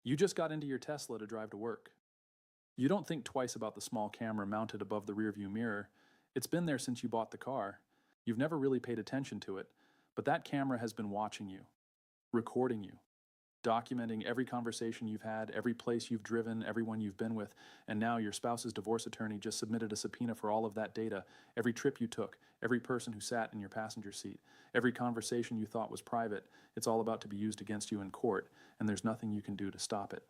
You just got into your Tesla to drive to work. You don't think twice about the small camera mounted above the rearview mirror. It's been there since you bought the car. You've never really paid attention to it, but that camera has been watching you, recording you, documenting every conversation you've had, every place you've driven, everyone you've been with, and now your spouse's divorce attorney just submitted a subpoena for all of that data, every trip you took, every person who sat in your passenger seat, every conversation you thought was private. It's all about to be used against you in court, and there's nothing you can do to stop it.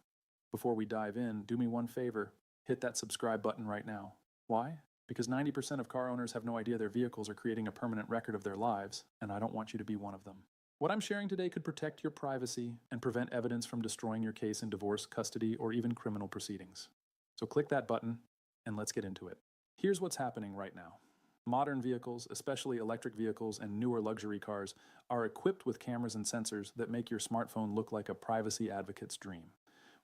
Before we dive in, do me one favor, hit that subscribe button right now. Why? Because 90% of car owners have no idea their vehicles are creating a permanent record of their lives, and I don't want you to be one of them. What I'm sharing today could protect your privacy and prevent evidence from destroying your case in divorce, custody, or even criminal proceedings. So click that button and let's get into it. Here's what's happening right now. Modern vehicles, especially electric vehicles and newer luxury cars, are equipped with cameras and sensors that make your smartphone look like a privacy advocate's dream.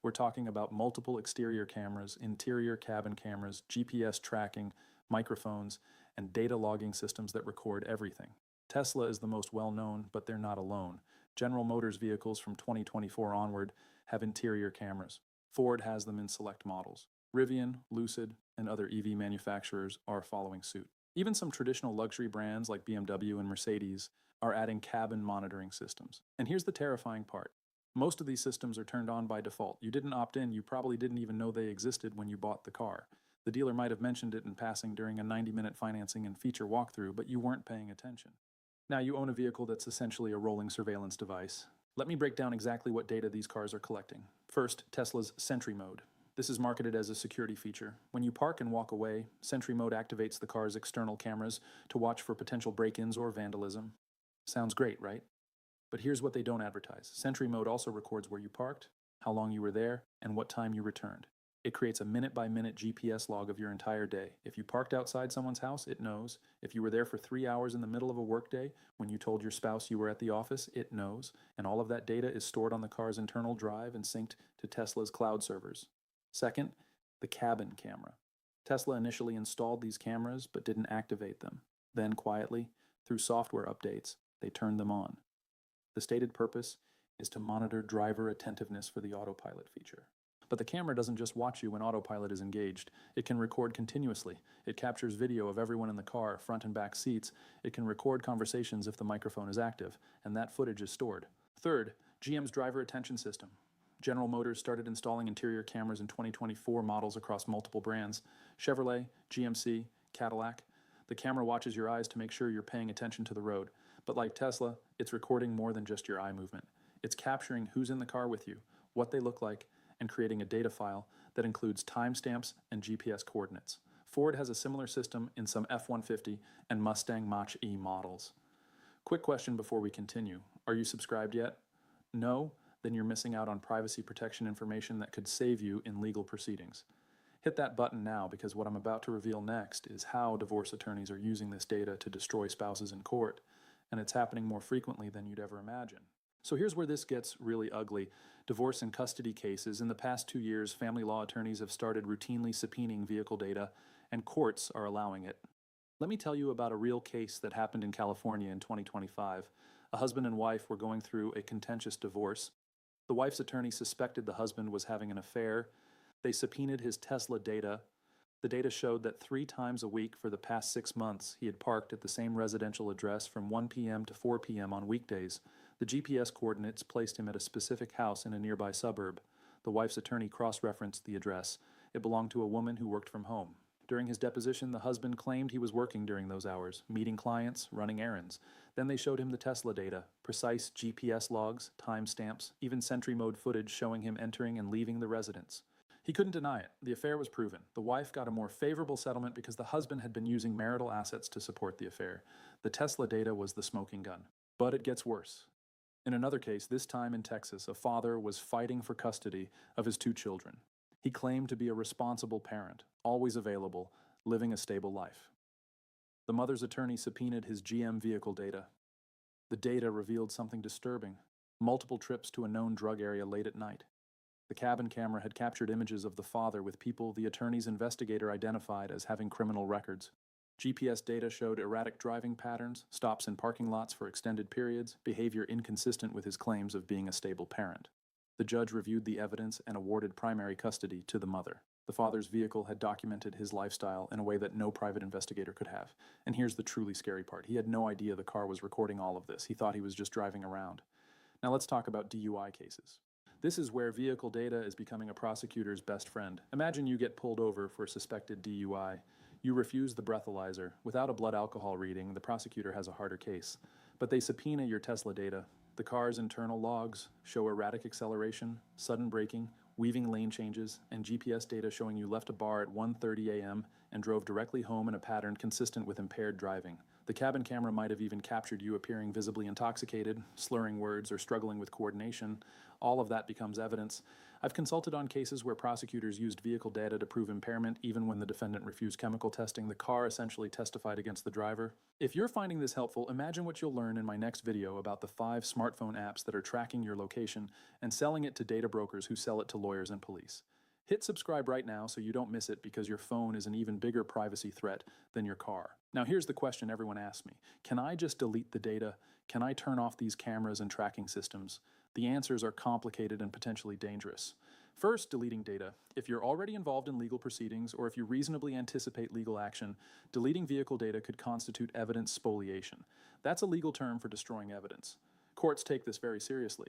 We're talking about multiple exterior cameras, interior cabin cameras, GPS tracking, microphones, and data logging systems that record everything. Tesla is the most well-known, but they're not alone. General Motors vehicles from 2024 onward have interior cameras. Ford has them in select models. Rivian, Lucid, and other EV manufacturers are following suit. Even some traditional luxury brands like BMW and Mercedes are adding cabin monitoring systems. And here's the terrifying part. Most of these systems are turned on by default. You didn't opt in, you probably didn't even know they existed when you bought the car. The dealer might have mentioned it in passing during a 90-minute financing and feature walkthrough, but you weren't paying attention. Now you own a vehicle that's essentially a rolling surveillance device. Let me break down exactly what data these cars are collecting. First, Tesla's Sentry Mode. This is marketed as a security feature. When you park and walk away, Sentry Mode activates the car's external cameras to watch for potential break-ins or vandalism. Sounds great, right? But here's what they don't advertise. Sentry Mode also records where you parked, how long you were there, and what time you returned. It creates a minute-by-minute GPS log of your entire day. If you parked outside someone's house, it knows. If you were there for 3 hours in the middle of a workday, when you told your spouse you were at the office, it knows. And all of that data is stored on the car's internal drive and synced to Tesla's cloud servers. Second, the cabin camera. Tesla initially installed these cameras but didn't activate them. Then quietly, through software updates, they turned them on. The stated purpose is to monitor driver attentiveness for the autopilot feature. But the camera doesn't just watch you when autopilot is engaged. It can record continuously. It captures video of everyone in the car, front and back seats. It can record conversations if the microphone is active, and that footage is stored. Third, GM's driver attention system. General Motors started installing interior cameras in 2024 models across multiple brands. Chevrolet, GMC, Cadillac. The camera watches your eyes to make sure you're paying attention to the road. But like Tesla, it's recording more than just your eye movement. It's capturing who's in the car with you, what they look like, and creating a data file that includes timestamps and GPS coordinates. Ford has a similar system in some F-150 and Mustang Mach-E models. Quick question before we continue. Are you subscribed yet? No? Then you're missing out on privacy protection information that could save you in legal proceedings. Hit that button now, because what I'm about to reveal next is how divorce attorneys are using this data to destroy spouses in court, and it's happening more frequently than you'd ever imagine. So here's where this gets really ugly. Divorce and custody cases. In the past 2 years, family law attorneys have started routinely subpoenaing vehicle data, and courts are allowing it. Let me tell you about a real case that happened in California in 2025. A husband and wife were going through a contentious divorce. The wife's attorney suspected the husband was having an affair. They subpoenaed his Tesla data. The data showed that 3 times a week for the past 6 months, he had parked at the same residential address from 1 p.m. to 4 p.m. on weekdays. The GPS coordinates placed him at a specific house in a nearby suburb. The wife's attorney cross-referenced the address. It belonged to a woman who worked from home. During his deposition, the husband claimed he was working during those hours, meeting clients, running errands. Then they showed him the Tesla data, precise GPS logs, timestamps, even Sentry Mode footage showing him entering and leaving the residence. He couldn't deny it. The affair was proven. The wife got a more favorable settlement because the husband had been using marital assets to support the affair. The Tesla data was the smoking gun. But it gets worse. In another case, this time in Texas, a father was fighting for custody of his 2 children. He claimed to be a responsible parent, always available, living a stable life. The mother's attorney subpoenaed his GM vehicle data. The data revealed something disturbing: multiple trips to a known drug area late at night. The cabin camera had captured images of the father with people the attorney's investigator identified as having criminal records. GPS data showed erratic driving patterns, stops in parking lots for extended periods, behavior inconsistent with his claims of being a stable parent. The judge reviewed the evidence and awarded primary custody to the mother. The father's vehicle had documented his lifestyle in a way that no private investigator could have. And here's the truly scary part. He had no idea the car was recording all of this. He thought he was just driving around. Now let's talk about DUI cases. This is where vehicle data is becoming a prosecutor's best friend. Imagine you get pulled over for suspected DUI. You refuse the breathalyzer. Without a blood alcohol reading, the prosecutor has a harder case. But they subpoena your Tesla data. The car's internal logs show erratic acceleration, sudden braking, weaving lane changes, and GPS data showing you left a bar at 1:30 a.m. and drove directly home in a pattern consistent with impaired driving. The cabin camera might have even captured you appearing visibly intoxicated, slurring words, or struggling with coordination. All of that becomes evidence. I've consulted on cases where prosecutors used vehicle data to prove impairment even when the defendant refused chemical testing. The car essentially testified against the driver. If you're finding this helpful, imagine what you'll learn in my next video about the 5 smartphone apps that are tracking your location and selling it to data brokers who sell it to lawyers and police. Hit subscribe right now so you don't miss it, because your phone is an even bigger privacy threat than your car. Now here's the question everyone asks me. Can I just delete the data? Can I turn off these cameras and tracking systems? The answers are complicated and potentially dangerous. First, deleting data. If you're already involved in legal proceedings, or if you reasonably anticipate legal action, deleting vehicle data could constitute evidence spoliation. That's a legal term for destroying evidence. Courts take this very seriously.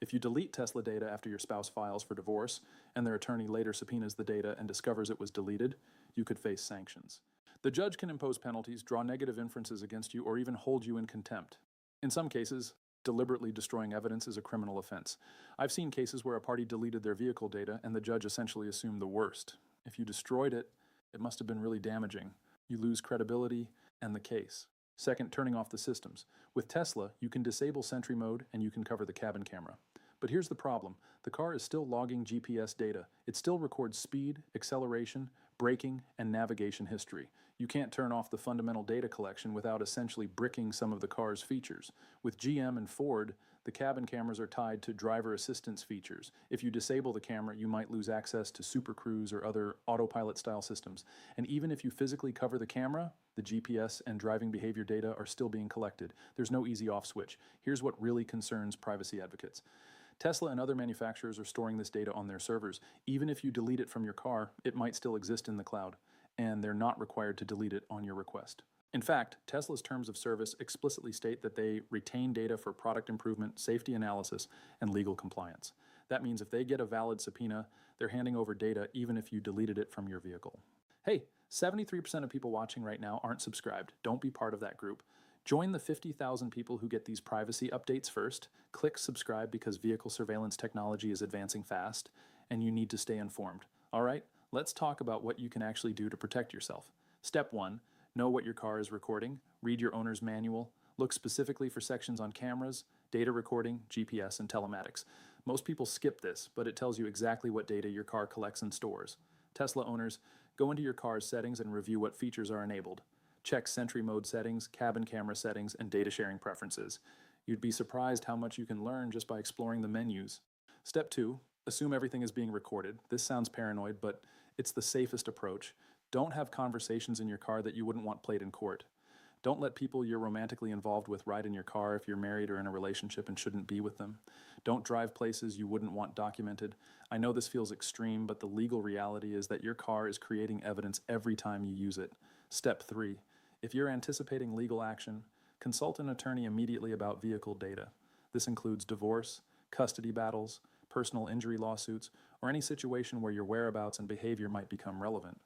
If you delete Tesla data after your spouse files for divorce, and their attorney later subpoenas the data and discovers it was deleted, you could face sanctions. The judge can impose penalties, draw negative inferences against you, or even hold you in contempt. In some cases, deliberately destroying evidence is a criminal offense. I've seen cases where a party deleted their vehicle data and the judge essentially assumed the worst. If you destroyed it, it must have been really damaging. You lose credibility and the case. Second, turning off the systems. With Tesla, you can disable Sentry Mode and you can cover the cabin camera. But here's the problem. The car is still logging GPS data. It still records speed, acceleration, braking, and navigation history. You can't turn off the fundamental data collection without essentially bricking some of the car's features. With GM and Ford, the cabin cameras are tied to driver assistance features. If you disable the camera, you might lose access to Super Cruise or other autopilot-style systems. And even if you physically cover the camera, the GPS and driving behavior data are still being collected. There's no easy off switch. Here's what really concerns privacy advocates. Tesla and other manufacturers are storing this data on their servers. Even if you delete it from your car, it might still exist in the cloud, and they're not required to delete it on your request. In fact, Tesla's terms of service explicitly state that they retain data for product improvement, safety analysis, and legal compliance. That means if they get a valid subpoena, they're handing over data even if you deleted it from your vehicle. Hey, 73% of people watching right now aren't subscribed. Don't be part of that group. Join the 50,000 people who get these privacy updates first. Click subscribe because vehicle surveillance technology is advancing fast, and you need to stay informed. All right, let's talk about what you can actually do to protect yourself. Step 1, know what your car is recording. Read your owner's manual. Look specifically for sections on cameras, data recording, GPS, and telematics. Most people skip this, but it tells you exactly what data your car collects and stores. Tesla owners, go into your car's settings and review what features are enabled. Check Sentry Mode settings, cabin camera settings, and data sharing preferences. You'd be surprised how much you can learn just by exploring the menus. Step 2, assume everything is being recorded. This sounds paranoid, but it's the safest approach. Don't have conversations in your car that you wouldn't want played in court. Don't let people you're romantically involved with ride in your car if you're married or in a relationship and shouldn't be with them. Don't drive places you wouldn't want documented. I know this feels extreme, but the legal reality is that your car is creating evidence every time you use it. Step 3, if you're anticipating legal action, consult an attorney immediately about vehicle data. This includes divorce, custody battles, personal injury lawsuits, or any situation where your whereabouts and behavior might become relevant.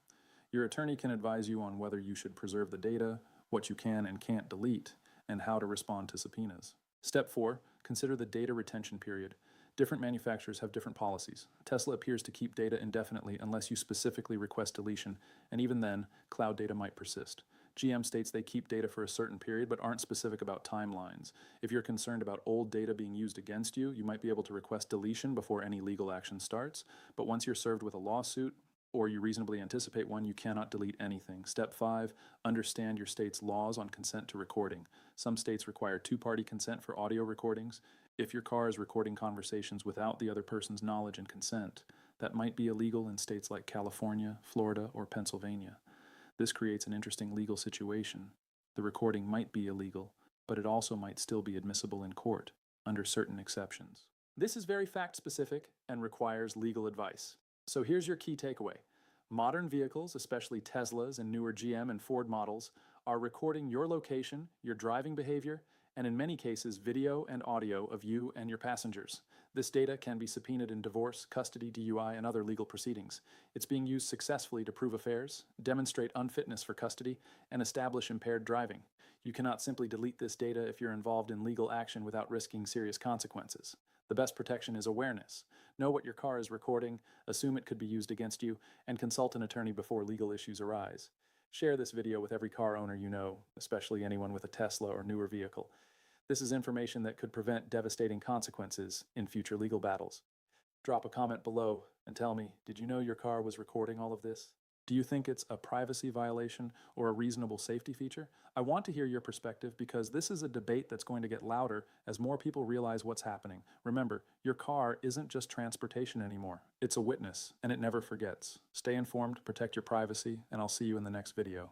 Your attorney can advise you on whether you should preserve the data, what you can and can't delete, and how to respond to subpoenas. Step 4, consider the data retention period. Different manufacturers have different policies. Tesla appears to keep data indefinitely unless you specifically request deletion, and even then, cloud data might persist. GM states they keep data for a certain period but aren't specific about timelines. If you're concerned about old data being used against you, you might be able to request deletion before any legal action starts, but once you're served with a lawsuit, or you reasonably anticipate one, you cannot delete anything. Step 5, understand your state's laws on consent to recording. Some states require two-party consent for audio recordings. If your car is recording conversations without the other person's knowledge and consent, that might be illegal in states like California, Florida, or Pennsylvania. This creates an interesting legal situation. The recording might be illegal, but it also might still be admissible in court, under certain exceptions. This is very fact-specific and requires legal advice. So here's your key takeaway. Modern vehicles, especially Teslas and newer GM and Ford models, are recording your location, your driving behavior, and in many cases, video and audio of you and your passengers. This data can be subpoenaed in divorce, custody, DUI, and other legal proceedings. It's being used successfully to prove affairs, demonstrate unfitness for custody, and establish impaired driving. You cannot simply delete this data if you're involved in legal action without risking serious consequences. The best protection is awareness. Know what your car is recording, assume it could be used against you, and consult an attorney before legal issues arise. Share this video with every car owner you know, especially anyone with a Tesla or newer vehicle. This is information that could prevent devastating consequences in future legal battles. Drop a comment below and tell me, did you know your car was recording all of this? Do you think it's a privacy violation or a reasonable safety feature? I want to hear your perspective because this is a debate that's going to get louder as more people realize what's happening. Remember, your car isn't just transportation anymore. It's a witness, and it never forgets. Stay informed, protect your privacy, and I'll see you in the next video.